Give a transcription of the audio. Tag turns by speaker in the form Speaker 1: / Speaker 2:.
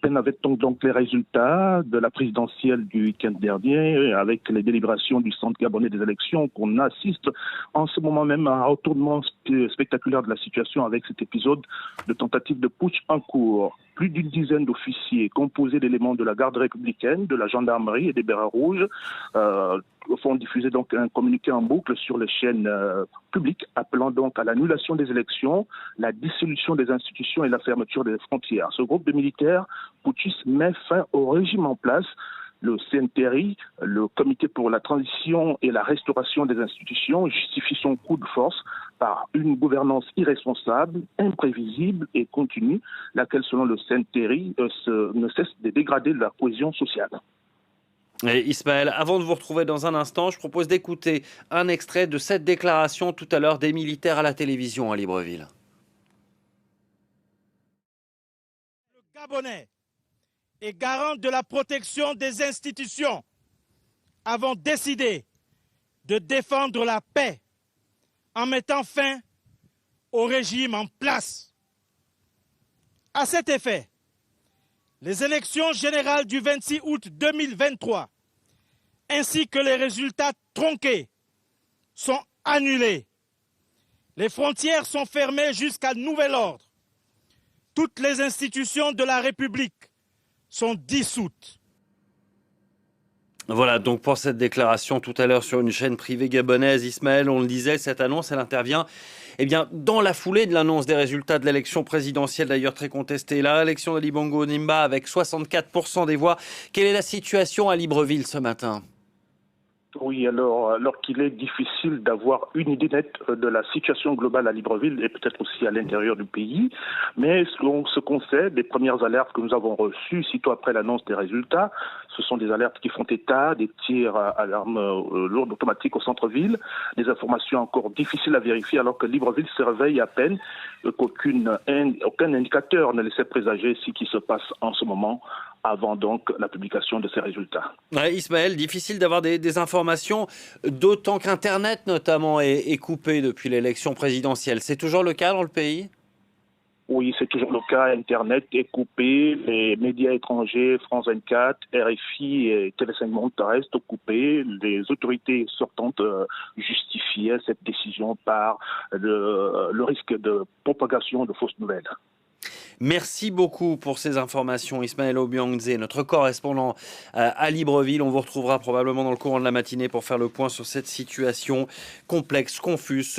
Speaker 1: peine avec donc les résultats de la présidentielle du week-end dernier, avec les délibérations du Centre gabonais des élections, qu'on assiste en ce moment même à un retournement spectaculaire de la situation avec cet épisode de tentative de putsch en cours. Plus d'une dizaine d'officiers composés d'éléments de la garde républicaine, de la gendarmerie et des bérets rouges font diffuser donc un communiqué en boucle sur les chaînes publiques appelant donc à l'annulation des élections, la dissolution des institutions et la fermeture des frontières. Ce groupe de militaires putschistes met fin au régime en place. Le CNTRI, le Comité pour la transition et la restauration des institutions, justifie son coup de force par une gouvernance irresponsable, imprévisible et continue, laquelle, selon le CNTRI, ne cesse de dégrader la cohésion sociale.
Speaker 2: Et Ismaël, avant de vous retrouver dans un instant, je propose d'écouter un extrait de cette déclaration tout à l'heure des militaires à la télévision à Libreville.
Speaker 3: Le Gabonais et garant de la protection des institutions, avons décidé de défendre la paix en mettant fin au régime en place. À cet effet, les élections générales du 26 août 2023 ainsi que les résultats tronqués sont annulés. Les frontières sont fermées jusqu'à nouvel ordre. Toutes les institutions de la République sont dissoutes.
Speaker 2: Voilà donc pour cette déclaration tout à l'heure sur une chaîne privée gabonaise. Ismaël, on le disait, cette annonce, elle intervient dans la foulée de l'annonce des résultats de l'élection présidentielle, d'ailleurs très contestée. La réélection d'Ali Bongo Ondimba avec 64% des voix. Quelle est la situation à Libreville ce matin ?
Speaker 1: Oui, alors qu'il est difficile d'avoir une idée nette de la situation globale à Libreville et peut-être aussi à l'intérieur du pays, mais selon ce qu'on sait, des premières alertes que nous avons reçues sitôt après l'annonce des résultats, ce sont des alertes qui font état des tirs à l'arme lourde automatique au centre-ville, des informations encore difficiles à vérifier alors que Libreville se réveille à peine, aucun indicateur ne laissait présager ce qui se passe en ce moment avant donc la publication de ces résultats.
Speaker 2: Ouais, Ismaël, difficile d'avoir des informations, d'autant qu'Internet notamment est coupé depuis l'élection présidentielle. C'est toujours le cas dans le pays ?
Speaker 1: Oui, c'est toujours le cas. Internet est coupé. Les médias étrangers, France 24, RFI et TV5 Monde restent coupés. Les autorités sortantes justifiaient cette décision par le risque de propagation de fausses nouvelles.
Speaker 2: Merci beaucoup pour ces informations, Ismaël Obiangze, notre correspondant à Libreville. On vous retrouvera probablement dans le courant de la matinée pour faire le point sur cette situation complexe, confuse.